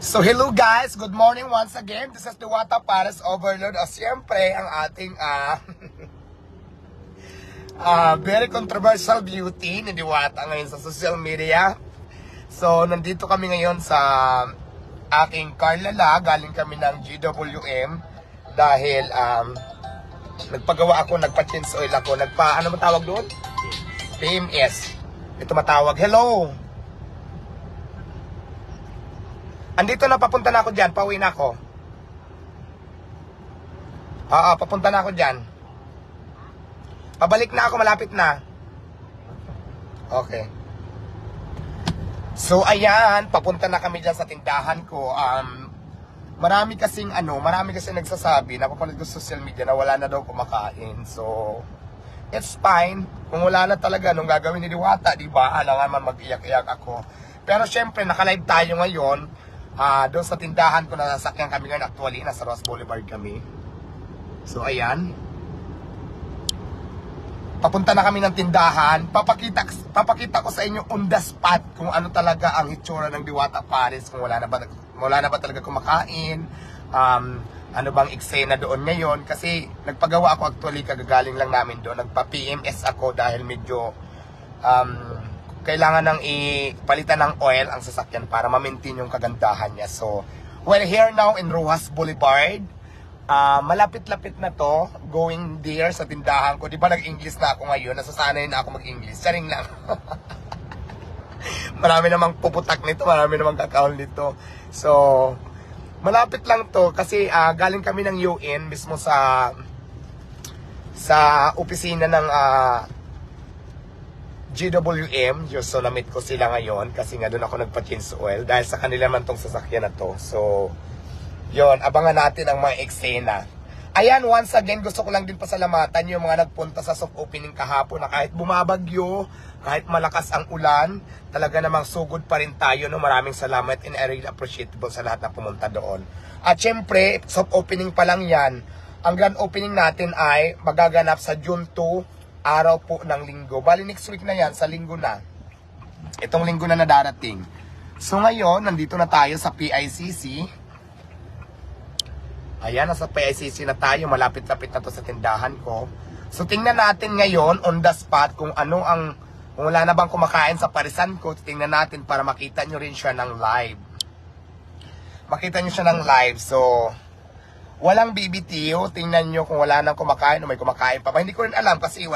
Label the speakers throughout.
Speaker 1: So hello guys, good morning once again. This is Diwata Paris Overload. O siyempre, ang ating very controversial beauty ni Diwata ngayon sa social media. So nandito kami ngayon sa aking Carlala. Galing kami ng GWM dahil nagpagawa ako, nagpa-change oil ako, ano matawag doon? PMS. Ito matawag. Hello! Andito na, papunta na ako dyan. Pauwi na ako. Oo, papunta na ako dyan. Pabalik na ako, malapit na. Okay. So, ayan, papunta na kami dyan sa tindahan ko. Marami kasing nagsasabi, napapanood ko sa social media na wala na daw kumakain. So, it's fine. Kung wala na talaga, nung gagawin ni Diwata, diba? Alangan man mag-iyak-iyak ako. Pero syempre, naka-live tayo ngayon. Doon sa tindahan ko, nasasakyan kami ngayon. Actually, nasa Ross Boulevard kami. So, ayan. Papunta na kami ng tindahan. Papakita ko sa inyo on the spot kung ano talaga ang itsura ng Diwata Paris. Kung wala na ba talaga kumakain. Ano bang eksena doon ngayon. Kasi nagpagawa ako actually, kagagaling lang namin doon. Nagpa-PMS ako dahil medyo kailangan nang ipalitan ng oil ang sasakyan para ma-maintain yung kagandahan niya. So, we're here now in Rojas Boulevard. Malapit-lapit na to, going there sa tindahan ko. Di ba nag-English na ako ngayon? Nasasanay na ako mag-English. Saring lang. Marami namang puputak nito, marami namang kakahol nito. So, malapit lang to kasi galing kami ng UN mismo sa opisina ng GWM. So na-meet ko sila ngayon kasi nga doon ako nagpa-change oil dahil sa kanila man tong sasakyan na to. So yon, abangan natin ang mga eksena. Ayan, once again gusto ko lang din pasalamatan yung mga nagpunta sa soft opening kahapon na kahit bumabagyo, kahit malakas ang ulan, talaga namang sugod pa rin tayo. No? Maraming salamat and I really appreciable sa lahat na pumunta doon. At syempre, soft opening pa lang yan. Ang grand opening natin ay magaganap sa June 2, araw po ng linggo. Bali next week na yan, sa linggo na. Itong linggo na darating. So ngayon, nandito na tayo sa PICC. Ayan, nasa PICC na tayo. Malapit-lapit na to sa tindahan ko. So tingnan natin ngayon, on the spot, kung wala na bang kumakain sa parisan ko. Tingnan natin para makita nyo rin siya ng live. Makita nyo siya ng live. So, walang BBTO. Tingnan nyo kung wala nang kumakain o may kumakain pa ba. Hindi ko rin alam kasi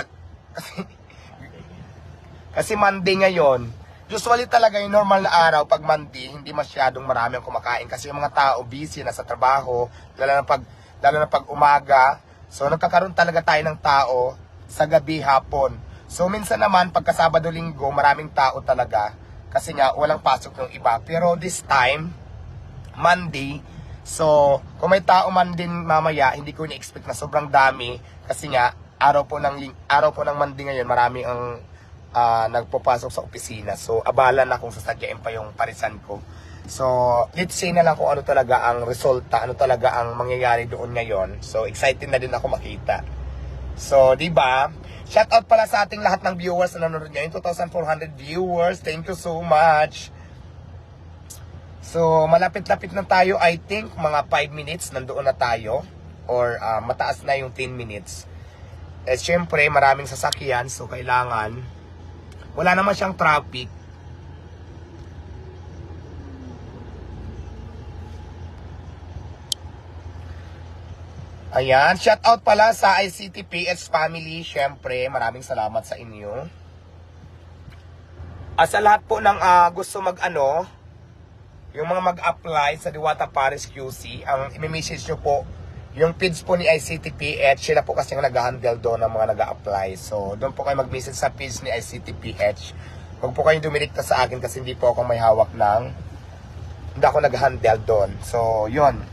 Speaker 1: Monday ngayon. Usually talaga yung normal na araw pag Monday, hindi masyadong marami ang kumakain kasi yung mga tao busy na sa trabaho, lalo na pag umaga. So nagkakaroon talaga tayo ng tao sa gabi, hapon. So minsan naman pagka Sabado, Linggo, maraming tao talaga kasi nga walang pasok yung iba. Pero this time, Monday, so kung may tao man din mamaya, hindi ko ni-expect na sobrang dami kasi nga araw po ng Monday ngayon, marami ang nagpapasok sa opisina. So, abala na kung sasadyain pa yung parisan ko. So, let's say na lang kung ano talaga ang resulta, ano talaga ang mangyayari doon ngayon. So, excited na din ako makita. So, di ba? Shout out pala sa ating lahat ng viewers na nanonood ngayon. 2,400 viewers. Thank you so much. So, malapit-lapit na tayo. I think mga 5 minutes nandoon na tayo. Or mataas na yung 10 minutes. Eh, syempre, maraming sasakyan. So, kailangan wala naman siyang traffic. Ayan, shout out pala sa ICTPH family. Syempre, maraming salamat sa inyo. Sa lahat po ng gusto yung mga mag-apply sa Diwata Paris QC, ang i-message nyo po yung page po ni ICTPH. Sila po kasi nag-handle doon ng mga nag-a-apply. So, doon po kayo mag-message sa page ni ICTPH. Huwag po kayong dumirekta sa akin kasi hindi po ako may hawak hindi ako nag-handle doon. So, yun.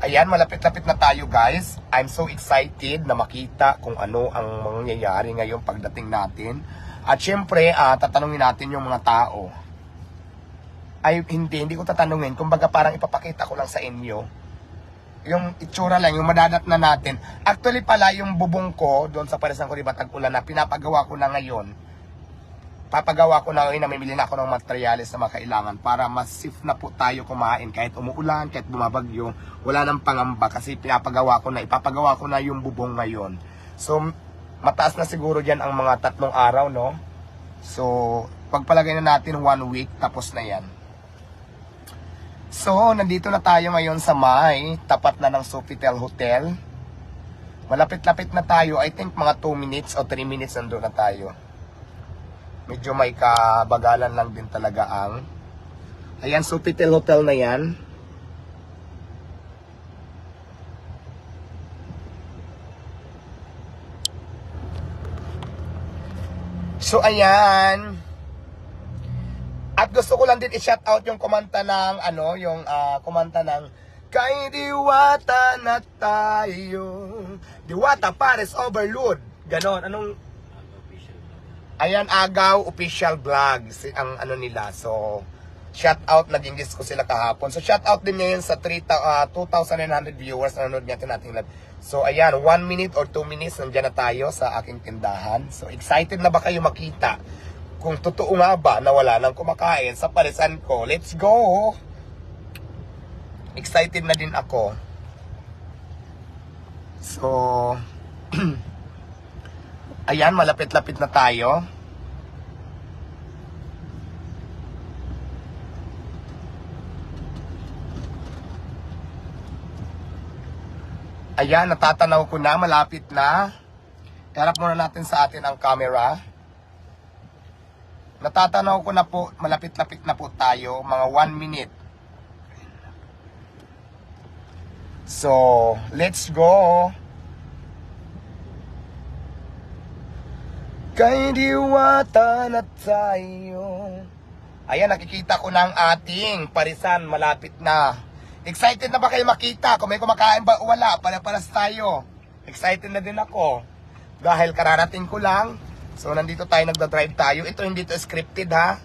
Speaker 1: Ayan, malapit-lapit na tayo guys. I'm so excited na makita kung ano ang mangyayari ngayong pagdating natin. At syempre, tatanungin natin yung mga tao. Ay, hindi ko tatanungin. Kumbaga parang ipapakita ko lang sa inyo yung itsura lang, yung madadat na natin. Actually pala, yung bubong ko, doon sa parisan ko, diba, tag-ulan na, pinapagawa ko na ngayon. papagawa ko na ngayon, namimili na ako ng materyales na makailangan para mas safe na po tayo kumain. Kahit umuulan, kahit bumabagyo, wala nang pangamba kasi ipapagawa ko na yung bubong ngayon. So, mataas na siguro dyan ang mga 3 araw, no? So, pagpalagay na natin 1 week, tapos na yan. So, nandito na tayo ngayon sa may tapat na ng Sofitel Hotel. Malapit-lapit na tayo. I think mga 2 minutes o 3 minutes nandun na tayo. Medyo may kabagalan lang din talaga ang... Ayan, Sofitel Hotel na yan. So, ayan. At gusto ko lang din i-shout out yung kumanta ng, kumanta ng Kay Diwata na tayo. Diwata Pares Overload. Ganon, anong... Ayan, Agaw official vlog ang nila. So, shout out, naging guest ko sila kahapon. So, shout out din ngayon sa 2,900 viewers na nanonood natin live. So, ayan, 1 minute or 2 minutes nandiyan na tayo sa aking tindahan. So, excited na ba kayo makita kung totoo nga ba na wala nang kumakain sa parisan ko? Let's go! Excited na din ako. So, ayan, malapit-lapit na tayo. Ayan, natatanaw ko na, malapit na. Iharap muna natin sa atin ang camera. Natatanaw ko na po, malapit-lapit na po tayo, mga 1 minute. So, let's go! Kay Diwata na tayo. Ayan, nakikita ko na ang ating parisan, malapit na. Excited na ba kayo makita? Kung may kumakain ba o wala, pala-palas tayo. Excited na din ako. Dahil kararating ko lang. So, nandito tayo, nagda-drive tayo. Ito hindi to scripted, ha?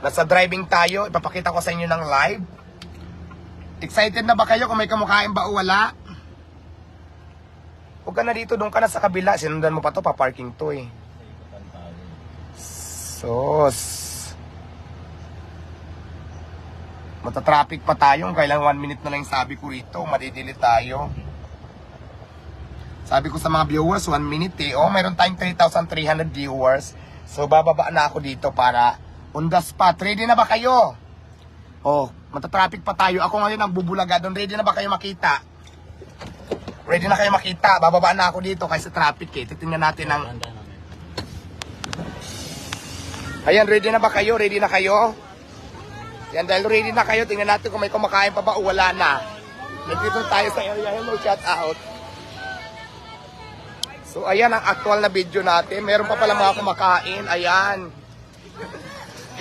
Speaker 1: Nasa driving tayo, ipapakita ko sa inyo ng live. Excited na ba kayo kung may kumakain ba o wala? Huwag ka na dito, doon ka na sa kabila. Sinundan mo pa to, pa-parking to eh. Sos. Matatraffic pa tayo. Kailang 1 minute na lang yung sabi ko rito. Madidili tayo. Sabi ko sa mga viewers, 1 minute eh. Oh, mayroon tayong 3,300 viewers. So, bababa na ako dito para on the spot. Ready na ba kayo? Oh, matatraffic pa tayo. Ako ngayon ang bubulaga doon. Ready na ba kayo makita? Ready na kayo makita? Bababa na ako dito kasi traffic eh. Titingnan natin ang... Ayan, ready na ba kayo? Ready na kayo? Yan, dahil ready na kayo, tingnan natin kung may kumakain pa ba o wala na. Nandito tayo sa area. Hello, shout out. So, ayan ang actual na video natin. Meron pa pala mga kumakain. Ayan.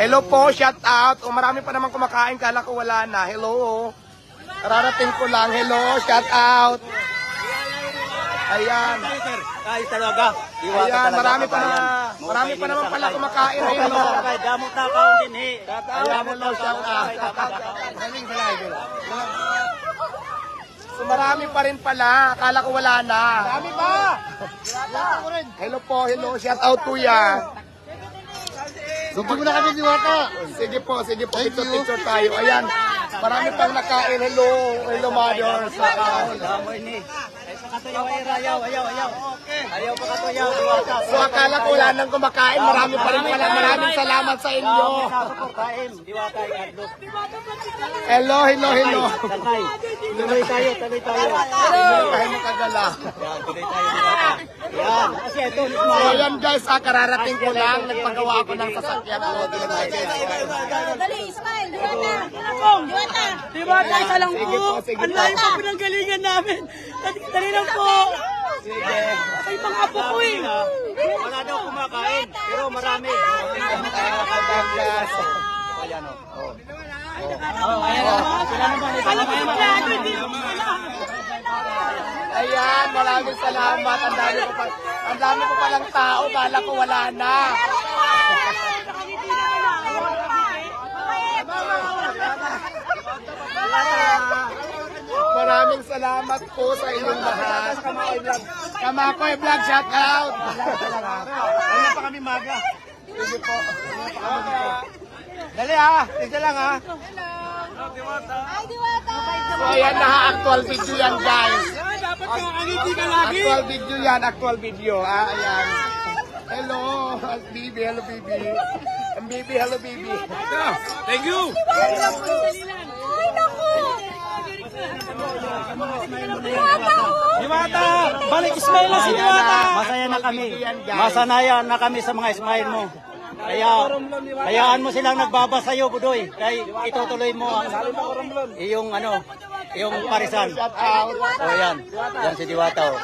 Speaker 1: Hello po, shout out. O, marami pa naman kumakain. Kala ko wala na. Hello. Kararating ko lang. Hello, shout out. Ayan.
Speaker 2: Ay, talaga.
Speaker 1: Ayan, marami pa naman pala kumakain. Ayan, o.
Speaker 2: Damot na kaon din eh.
Speaker 1: Ayan, hello, shout out. So, marami pa rin pala. Akala ko wala na. Marami pa. Hello po, hello. Shout out kuya.
Speaker 2: Sumpag mo na kami si Wata.
Speaker 1: Sige po. Picture tayo. Ayan. Marami pang nakain. Hello. Hello, mother.
Speaker 2: Damoy ni. Ayaw. Ayaw pa katuyaw.
Speaker 1: So, akala ko wala nang kumakain. Marami pa rin pala. Maraming salamat sa inyo.
Speaker 2: Diwata ay adlo.
Speaker 1: Hello.
Speaker 2: Sakay. Tuloy tayo.
Speaker 1: Tayo makagala.
Speaker 2: Yan, tuloy tayo Diwata. Yan. Kasi ito.
Speaker 1: So, ayan guys, kararating ko lang. Nagpagawa ako ng sasakyan.
Speaker 3: Dali, smile.
Speaker 4: Diwata, isa lang
Speaker 1: Sige
Speaker 4: po.
Speaker 1: po.
Speaker 4: Ang layo po pinanggalingan namin. Dali lang po.
Speaker 1: Sige.
Speaker 4: Ay, mga apo ko eh.
Speaker 2: Wala daw kumakain. Pero marami. Ayan o.
Speaker 4: Alam mo yung plano, hindi mo alam.
Speaker 1: Ayan, maraming salamat. Ang dami ko palang tao. Kala ko wala na. Maraming salamat po sa inyong lahat. Kamakoy Vlog, shout out.
Speaker 2: Wala pa kami maga.
Speaker 1: Sige po.
Speaker 2: Dali ha, isa lang ha.
Speaker 3: Ay, Diwata!
Speaker 1: So ayan na ha, actual video yan guys.
Speaker 4: Dapat nakangiti ka lagi.
Speaker 1: Actual video yan, actual video. Ayan. Hello, baby, hello baby. Ang baby, hello baby.
Speaker 4: Thank you.
Speaker 3: Ay, naku! Diwata, oh!
Speaker 4: Diwata, balik smile na si Diwata.
Speaker 2: Masaya na kami.
Speaker 1: Video yan, guys.
Speaker 2: Masanaya na kami sa mga smile mo. Hayaan mo silang nagbaba sa'yo, Budoy. Kaya itutuloy mo ang yung parisan.
Speaker 1: Shout out.
Speaker 2: O yan. Yan si Diwata. O.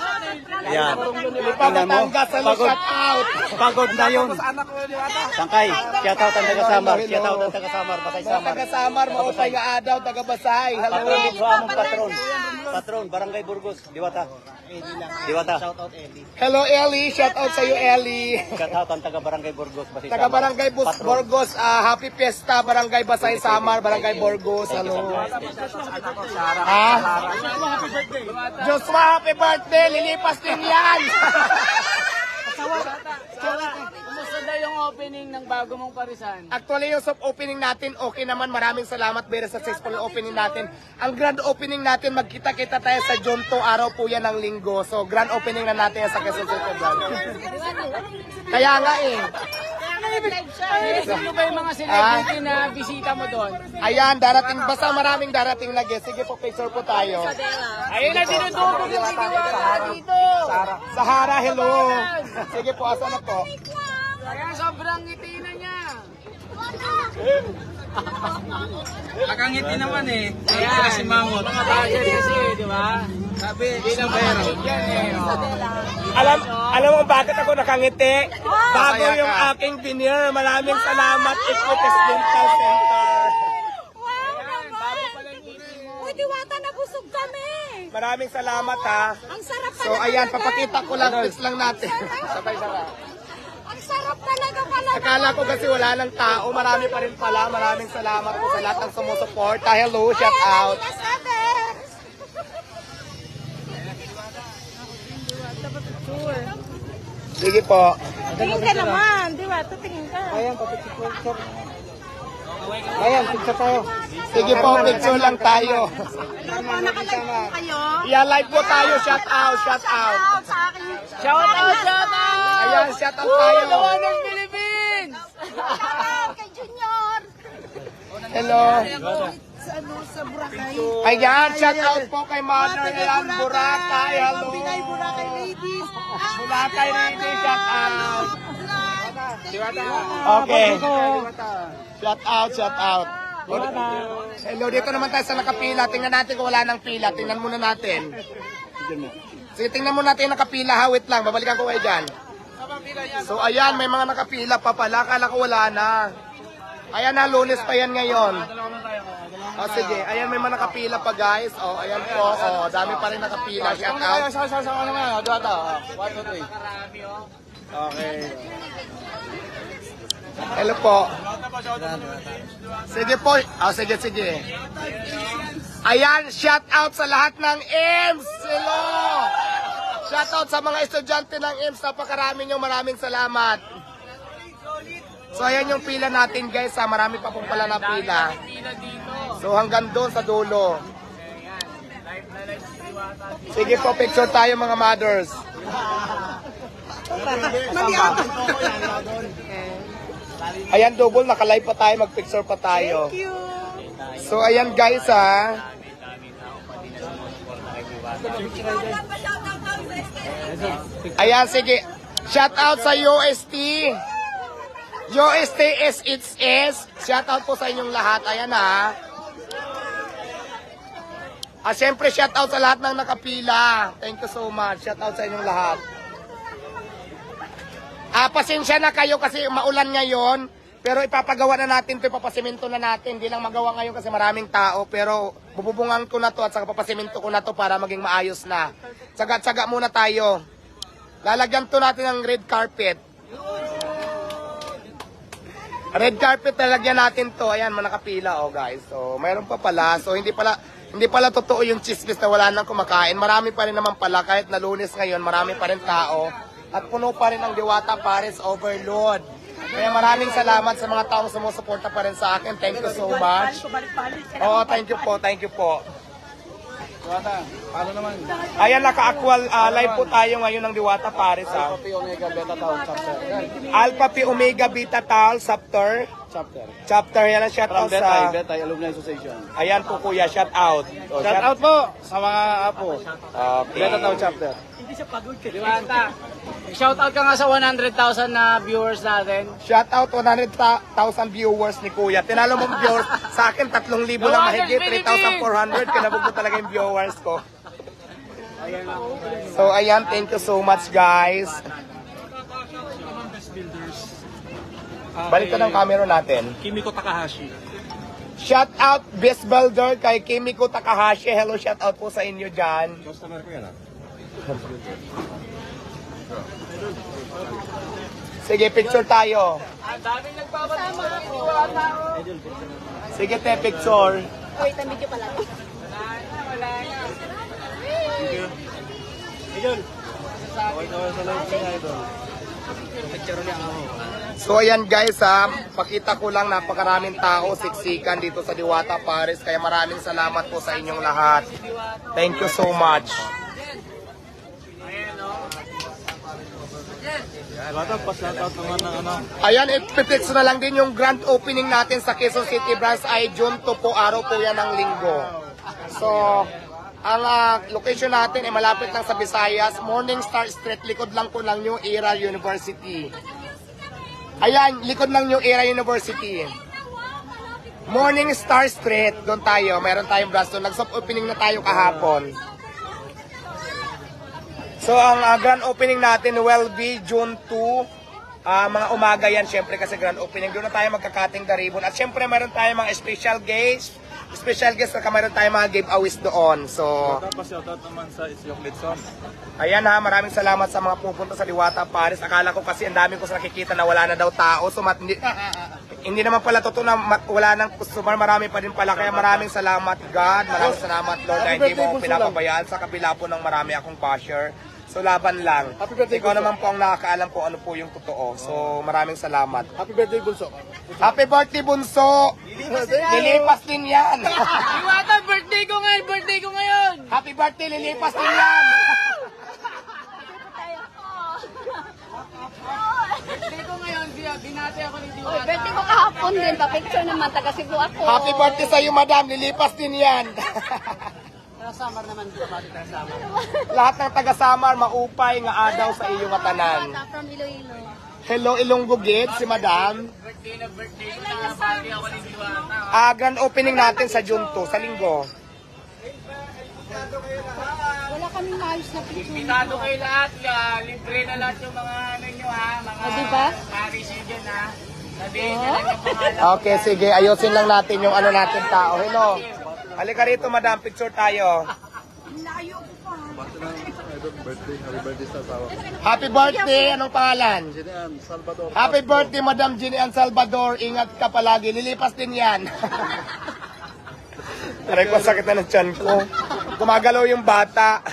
Speaker 2: Yan.
Speaker 1: Tingnan mo. Batangas, hello, shout out.
Speaker 2: Pagod na yun. Tangkay. Shout out ang taga-samar. Shout out ang taga-samar. Basay
Speaker 1: Mga
Speaker 2: samar.
Speaker 1: taga-samar, maupay nga adaw, taga-basay. Hello.
Speaker 2: Patron, sa among patron. Patron, Barangay Burgos. Diwata. Diwata. Shout out Eli.
Speaker 1: Hello Ellie, shout out sa iyo Ellie.
Speaker 2: Shout out ang taga-Barangay Burgos. Basay
Speaker 1: Taga
Speaker 2: samar.
Speaker 1: Barangay
Speaker 2: Patron.
Speaker 1: Burgos, Happy Fiesta, Barangay Basay Samar, Barangay Burgos. Hello. Ha? Joshua, happy birthday! Lilipas din yan!
Speaker 4: Kumusta daw yung opening ng bago mong parisan?
Speaker 1: Actually, yung soft opening natin, okay naman. Maraming salamat. Very successful yung opening natin. Ang grand opening natin, magkita-kita tayo sa June 2. Araw po yan ng linggo. So, grand opening na natin yan sa Quezon City. Kaya nga eh.
Speaker 4: Sino ba yung mga celebrity na bisita mo doon?
Speaker 1: Ayan, darating. Basta maraming darating na guest. Sige po, picture po tayo.
Speaker 4: Ayun na, dinudugog yung si Diwata dito.
Speaker 1: Sahara, hello. Sige po, asa na po?
Speaker 4: Kaya sobrang ngiti na niya.
Speaker 5: Nakangiti naman eh. Kaya si Mangot.
Speaker 4: Mga bagay kasi, di ba?
Speaker 5: Sabi, Isabel.
Speaker 1: Alam mo bakit ako nakangiti? Bago yung aking veneer. Maraming salamat, Equites Dental Center.
Speaker 3: Uy, Diwata, nabusog kami!
Speaker 1: Maraming salamat ha.
Speaker 3: Ang sarap
Speaker 1: So
Speaker 3: talaga.
Speaker 1: ayan, papakita ko lang, fix lang natin. Sabay-sabay.
Speaker 3: Ang sarap talaga pala.
Speaker 1: Akala ko kasi wala ng tao, marami pa rin pala. Maraming salamat po sa lahat ng sumusuporta. Hello, shout out. Sige po.
Speaker 3: Tingin ka naman, Diwata, tingin ka.
Speaker 2: Ayan, picture tayo.
Speaker 1: Sige po, picture lang tayo.
Speaker 3: Nakalive po kayo.
Speaker 1: Yeah, live po tayo. Shout out, shout out.
Speaker 3: Sa akin.
Speaker 4: Shout out, shout out!
Speaker 1: Ayan, shout out tayo.
Speaker 4: Tawanan Philippines!
Speaker 3: Kay Junior.
Speaker 1: Hello.
Speaker 3: Sa Boracay.
Speaker 1: Ayan, shout out po kay Mother. Ayan, Boracay. Hello.
Speaker 3: Binay Boracay ladies.
Speaker 1: Boracay ladies, shout out. Okay. Shout out, shout out. Hello, dito naman tayo sa nakapila. Tingnan natin kung wala nang pila. Tingnan muna natin. Sige, tingnan muna natin yung nakapila. Ha, wait lang. Babalikan ko kayo dyan. So, ayan, may mga nakapila pa pala. Kala ko wala na. Ayan na, Lunes pa yan ngayon. O, sige. Ayan, may mga nakapila pa, guys. O, ayan po. O, dami pa rin nakapila. Shout out. Okay. Hello po. Sige po. Sige, sige. Ayan, shout out sa lahat ng EMS. Hello. Shout out sa mga estudyante ng EMS. Napakarami nyo. Maraming salamat. So, ayan yung pila natin, guys. Marami pa pong pala na pila. So, hanggang doon sa dulo. Sige po, picture tayo mga mothers. Ayan, double, naka-live pa tayo, mag-picture pa tayo. So, ayan guys ha. Ayan, sige. Shout out sa UST. UST SHS. Shout out po sa inyong lahat. Ayan ha. Siyempre, shout out sa lahat ng nakapila. Thank you so much. Shout out sa inyong lahat. Pasensya na kayo kasi maulan ngayon. Pero ipapagawa na natin ito, ipapasimento na natin. Hindi lang magawa ngayon kasi maraming tao. Pero bububungan ko na to at saka papasimento ko na to para maging maayos na. Tsaga-tsaga muna tayo. Lalagyan to natin ng red carpet. Red carpet lalagyan natin to. Ayan, manakapila guys. So, mayroon pa pala. So, hindi pala totoo yung chismis na wala nang kumakain. Marami pa rin naman pala. Kahit na Lunes ngayon, marami pa rin tao. At puno pa rin ang Diwata Paris Overload. Kaya maraming salamat sa mga taong sumusuporta pa rin sa akin. Thank you so much. Oo, thank you po, thank you po.
Speaker 2: Paano naman?
Speaker 1: Ayan, naka-actual live po tayo ngayon ng Diwata Paris, ha.
Speaker 2: Alpha Pi Omega Beta Tau chapter.
Speaker 1: Alpha Pi Omega Beta Tau chapter. Chapter, yan ang shout
Speaker 2: From
Speaker 1: out sa...
Speaker 2: Beta Alumni Association.
Speaker 1: Ayan po kuya, shout out. O,
Speaker 2: Shout out po sa mga apo.
Speaker 1: Okay.
Speaker 2: Beta Tau chapter.
Speaker 4: Hindi siya pagod ka.
Speaker 5: Diwata, shout out ka nga sa 100,000 na viewers natin.
Speaker 1: Shout out 100,000 viewers ni kuya. Tinalo mo viewers. Sa akin, 3,000 lang mahigit. 3,400. Kinabog mo talaga yung viewers ko. So, ayan. Thank you so much, guys. Balik ka ng camera natin.
Speaker 2: Kimiko Takahashi.
Speaker 1: Shout out Best Builder kay Kimiko Takahashi. Hello, shout out po sa inyo dyan.
Speaker 2: Customer ko yan
Speaker 1: Sige, picture tayo.
Speaker 5: Ang daming nagpapasama ng Diwata.
Speaker 1: Sige, te, picture.
Speaker 3: Wait, ang video pala.
Speaker 5: Wala na.
Speaker 1: So ayan guys ha, pakita ko lang napakaraming tao, siksikan dito sa Diwata Paris. Kaya maraming salamat po sa inyong lahat. Thank you so much.
Speaker 2: Bata, pa-shoutout naman ng ano.
Speaker 1: Ayan, ipipix na lang din yung grand opening natin sa Quezon City branch ay June 2 po, araw po yan ng linggo. So, ang location natin ay malapit lang sa Visayas, Morning Star Street, likod lang po ng New Era University. Ayan, likod ng New Era University. Morning Star Street, doon tayo, mayroon tayong branch doon. Nag-soft opening na tayo kahapon. So, ang grand opening natin will be June 2. Mga umaga yan, syempre, kasi grand opening. Doon na tayo magkakating the ribbon. At syempre, mayroon tayong mga special guests. Na mayroon tayong mga giveaways doon. So,
Speaker 2: Pa-shoutout naman sa Isyok Litson.
Speaker 1: ayan ha, maraming salamat sa mga pupunta sa Diwata Paris. Akala ko kasi ang dami ko sa nakikita na wala na daw tao. So, hindi naman pala totoo na wala ng customer. Marami pa din pala. Kaya maraming salamat God. Maraming salamat Lord na hindi mo ako pinapabayaan. Sa kabila po ng marami akong basher. So, laban lang. Ikaw naman po ang nakakaalam kung ano po yung totoo. So, maraming salamat.
Speaker 2: Happy birthday, Bunso.
Speaker 1: Happy birthday, Bunso! Lilipas din yan!
Speaker 5: Diwata, birthday ko ngayon! Birthday ko ngayon!
Speaker 1: Happy birthday, lilipas din yan!
Speaker 5: Birthday ko ngayon, binati ako ni
Speaker 3: Uy,
Speaker 5: Diwata.
Speaker 3: birthday ko kahapon din. Pa-picture naman. Taga Cebu ako.
Speaker 1: Happy birthday sa'yo, madam. Lilipas din yan.
Speaker 2: Samar naman dito, bakit Samar?
Speaker 1: Lahat ng taga-Samar, maupay nga adaw sa iyong katanan.
Speaker 3: From Iloilo.
Speaker 1: Hello, Ilonggo Gate, si madam.
Speaker 5: Birthday ko na party ako ni Diwata.
Speaker 1: Grand opening natin sa June 2, sa linggo.
Speaker 3: Wala kaming maayos na picture.
Speaker 5: Invitado kayo lahat. Libre na lahat yung mga ano nyo ha. Mga
Speaker 3: diba?
Speaker 5: Paris yun dyan ha. Sabihin nyo lang yung pangalan.
Speaker 1: Okay, sige. Ayusin lang natin yung ano natin tao. Hello. Halika rito, madam. Picture tayo.
Speaker 3: Layo ko pa.
Speaker 1: Happy birthday. Anong pangalan?
Speaker 2: Salvador.
Speaker 1: Happy birthday, Madam Jinian Salvador. Ingat ka palagi. Lilipas din yan. Aray ko, sakit na ng tiyan ko. Gumagalaw yung bata.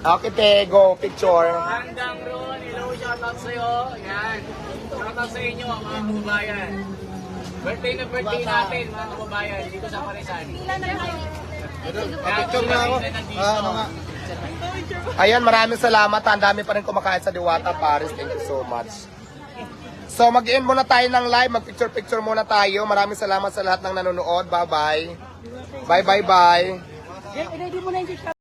Speaker 1: Okay, te. Go. Picture.
Speaker 5: Handang Ron, hello, shoutout sa'yo. Yan. Shoutout sa inyo, mga kababayan. Birthday na birthday natin, mga kababayan, dito sa Parisan. Picture na ako.
Speaker 1: Ayan, maraming salamat. Ang dami pa rin kumakain sa Diwata Paris. Thank you so much. So, mag-end muna tayo ng live. Mag-picture-picture muna tayo. Maraming salamat sa lahat ng nanonood. Bye-bye. Bye-bye-bye.
Speaker 4: Ready mo na yung